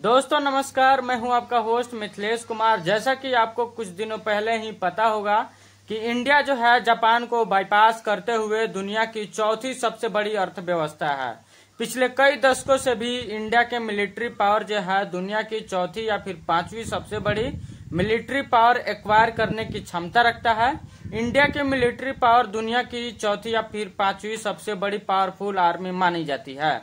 दोस्तों नमस्कार, मैं हूं आपका होस्ट मिथिलेश कुमार। जैसा कि आपको कुछ दिनों पहले ही पता होगा कि इंडिया जो है जापान को बाईपास करते हुए दुनिया की चौथी सबसे बड़ी अर्थव्यवस्था है। पिछले कई दशकों से भी इंडिया के मिलिट्री पावर जो है दुनिया की चौथी या फिर पांचवी सबसे बड़ी मिलिट्री पावर एक्वायर करने की क्षमता रखता है। इंडिया की मिलिट्री पावर दुनिया की चौथी या फिर पांचवी सबसे बड़ी पावरफुल आर्मी मानी जाती है।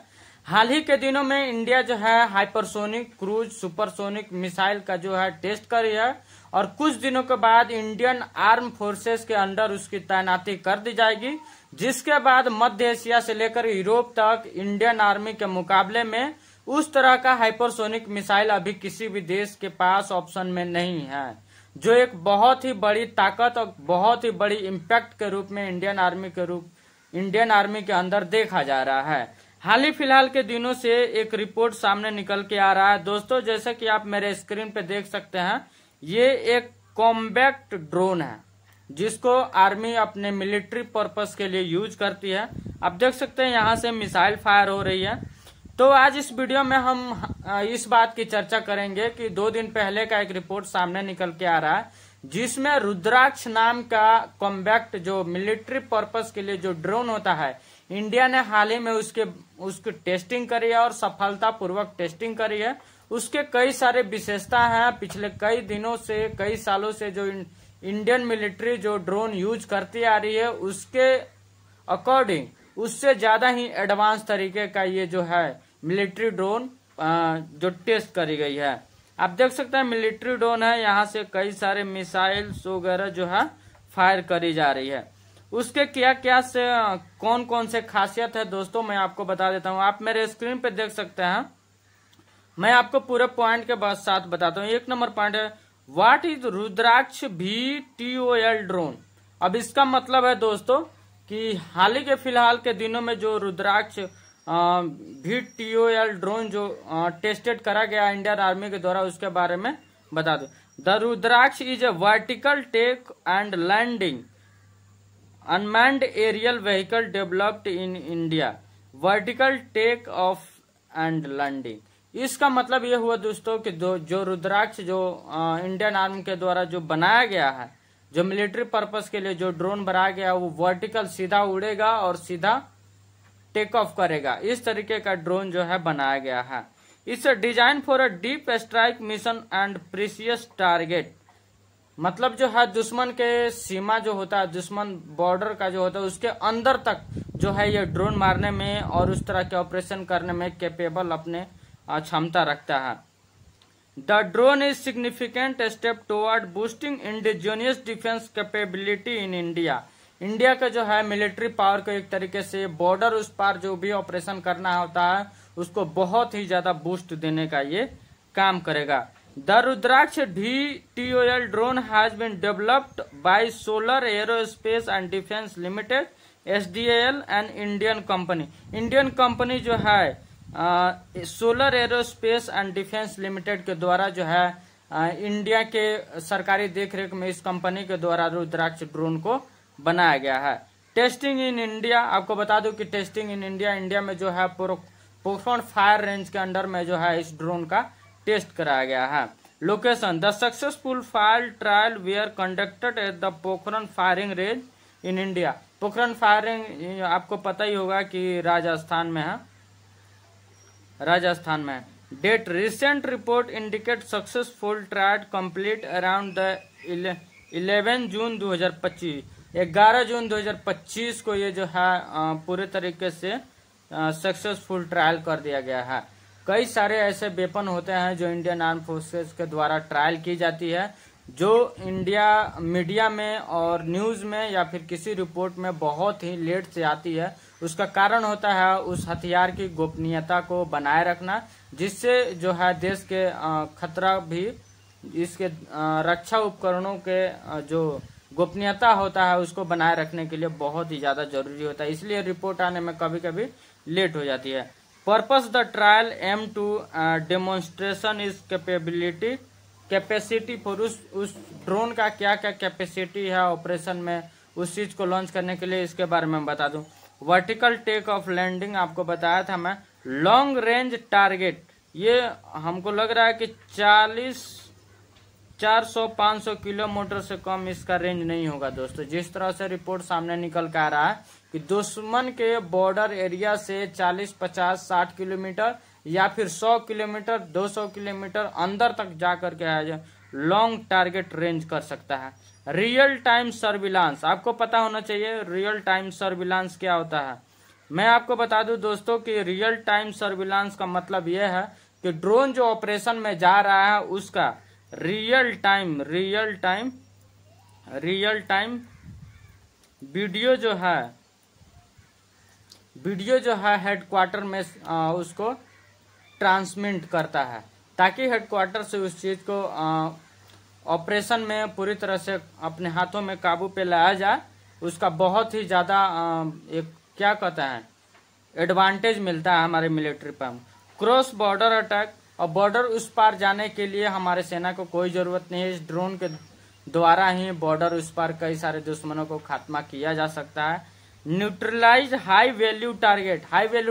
हाल ही के दिनों में इंडिया जो है हाइपरसोनिक क्रूज सुपरसोनिक मिसाइल का जो है टेस्ट कर रही है और कुछ दिनों के बाद इंडियन आर्म फोर्सेस के अंदर उसकी तैनाती कर दी जाएगी, जिसके बाद मध्य एशिया से लेकर यूरोप तक इंडियन आर्मी के मुकाबले में उस तरह का हाइपरसोनिक मिसाइल अभी किसी भी देश के पास ऑप्शन में नहीं है, जो एक बहुत ही बड़ी ताकत और बहुत ही बड़ी इम्पैक्ट के रूप में इंडियन आर्मी के अंदर देखा जा रहा है। हाल ही फिलहाल के दिनों से एक रिपोर्ट सामने निकल के आ रहा है। दोस्तों, जैसा कि आप मेरे स्क्रीन पे देख सकते हैं, ये एक कॉम्बैक्ट ड्रोन है जिसको आर्मी अपने मिलिट्री पर्पस के लिए यूज करती है। आप देख सकते हैं यहाँ से मिसाइल फायर हो रही है। तो आज इस वीडियो में हम इस बात की चर्चा करेंगे कि 2 दिन पहले का एक रिपोर्ट सामने निकल के आ रहा है जिसमें रुद्राक्ष नाम का कॉम्बैक्ट जो मिलिट्री पर्पस के लिए जो ड्रोन होता है, इंडिया ने हाल ही में उसकी टेस्टिंग करी है और सफलतापूर्वक टेस्टिंग करी है। उसके कई सारे विशेषता हैं। पिछले कई दिनों से कई सालों से जो इंडियन मिलिट्री जो ड्रोन यूज करती आ रही है उसके अकॉर्डिंग उससे ज्यादा ही एडवांस तरीके का ये जो है मिलिट्री ड्रोन जो टेस्ट करी गई है। आप देख सकते हैं मिलिट्री ड्रोन है, यहाँ से कई सारे मिसाइल्स वगैरह जो है फायर करी जा रही है। उसके क्या क्या से कौन कौन से खासियत है दोस्तों, मैं आपको बता देता हूँ। आप मेरे स्क्रीन पे देख सकते हैं, मैं आपको पूरे पॉइंट के साथ बताता हूँ। 1 नंबर पॉइंट है, what is Rudraksh VTOL drone. अब इसका मतलब है दोस्तों कि हाल ही के फिलहाल के दिनों में जो रुद्राक्ष VTOL ड्रोन जो टेस्टेड करा गया इंडियन आर्मी के द्वारा, उसके बारे में बता दो। The Rudraksh is a vertical take and landing unmanned aerial vehicle developed in India, vertical take off and landing. इसका मतलब ये हुआ दोस्तों कि जो रुद्राक्ष जो इंडियन आर्मी के द्वारा जो बनाया गया है, जो मिलिट्री पर्पस के लिए जो ड्रोन बनाया गया, वो वर्टिकल सीधा उड़ेगा और सीधा टेक ऑफ करेगा। इस तरीके का ड्रोन जो है बनाया गया है। It's design for a deep strike mission and precious target. मतलब जो है दुश्मन के सीमा जो होता है, दुश्मन बॉर्डर का जो होता है, उसके अंदर तक जो है ये ड्रोन मारने में और उस तरह के ऑपरेशन करने में कैपेबल अपने क्षमता रखता है। The drone is significant step toward boosting indigenous defence capability in India. India का जो है मिलिट्री पावर को एक तरीके से बॉर्डर उस पार जो भी ऑपरेशन करना होता है उसको बहुत ही ज्यादा बूस्ट देने का ये काम करेगा। The Rudraksh VTOL drone has been developed by Solar Aerospace and Defense Limited (SDAL) an Indian company। Indian company जो है solar aerospace and defence limited के द्वारा जो है इंडिया के सरकारी देखरेख में इस कंपनी के द्वारा रुद्राक्ष ड्रोन को बनाया गया है। टेस्टिंग इन इंडिया, आपको बता दूं कि टेस्टिंग इन इंडिया में जो है पोखरण फायर रेंज के अंडर में जो है इस ड्रोन का टेस्ट कराया गया है। Location, the successful fire trial were conducted at the Pokhran firing range in India. Pokhran firing आपको पता ही होगा कि राजस्थान में है। Date, recent report indicate successful trial complete around the 11 जून 2025। 11 जून 2025 को ये जो है पूरे तरीके से सक्सेसफुल ट्रायल कर दिया गया है। कई सारे ऐसे वेपन होते हैं जो इंडियन आर्म फोर्सेस के द्वारा ट्रायल की जाती है, जो इंडिया मीडिया में और न्यूज में या फिर किसी रिपोर्ट में बहुत ही लेट से आती है। उसका कारण होता है उस हथियार की गोपनीयता को बनाए रखना, जिससे जो है देश के खतरा भी इसके रक्षा उपकरणों के जो गोपनीयता होता है उसको बनाए रखने के लिए बहुत ही ज्यादा जरूरी होता है। इसलिए रिपोर्ट आने में कभी कभी लेट हो जाती है। Purpose the trial aim to demonstration is capacity for उस ड्रोन का क्या क्या कैपेसिटी है ऑपरेशन में, उस चीज को लॉन्च करने के लिए इसके बारे में बता दूं। वर्टिकल टेक ऑफ लैंडिंग आपको बताया था मैं। लॉन्ग रेंज टारगेट ये हमको लग रहा है कि 400-500 किलोमीटर से कम इसका रेंज नहीं होगा दोस्तों। जिस तरह से रिपोर्ट सामने निकल कर आ रहा है कि दुश्मन के बॉर्डर एरिया से 40, 50, 60 किलोमीटर या फिर 100 किलोमीटर, 200 किलोमीटर अंदर तक जा करके लॉन्ग टारगेट रेंज कर सकता है। रियल टाइम सर्विलांस, आपको पता होना चाहिए रियल टाइम सर्विलांस क्या होता है। मैं आपको बता दूं दोस्तों कि रियल टाइम सर्विलांस का मतलब यह है कि ड्रोन जो ऑपरेशन में जा रहा है उसका रियल टाइम वीडियो जो है हेडक्वार्टर में उसको ट्रांसमिट करता है, ताकि हेडक्वार्टर से उस चीज को ऑपरेशन में पूरी तरह से अपने हाथों में काबू पे लाया जाए। उसका बहुत ही ज्यादा एक क्या कहता है एडवांटेज मिलता है हमारे मिलिट्री पर। क्रॉस बॉर्डर अटैक, और बॉर्डर उस पार जाने के लिए हमारे सेना को कोई जरूरत नहीं है। इस ड्रोन के द्वारा ही बॉर्डर उस पार कई सारे दुश्मनों को खात्मा किया जा सकता है। न्यूट्रलाइज हाई वैल्यू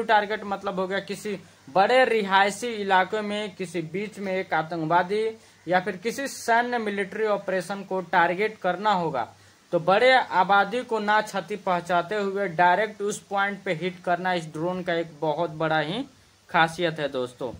टारगेट मतलब हो गया किसी बड़े रिहायशी इलाके में, किसी बीच में एक आतंकवादी या फिर किसी सैन्य मिलिट्री ऑपरेशन को टारगेट करना होगा, तो बड़े आबादी को ना क्षति पहुंचाते हुए डायरेक्ट उस पॉइंट पे हिट करना इस ड्रोन का एक बहुत बड़ा ही खासियत है दोस्तों।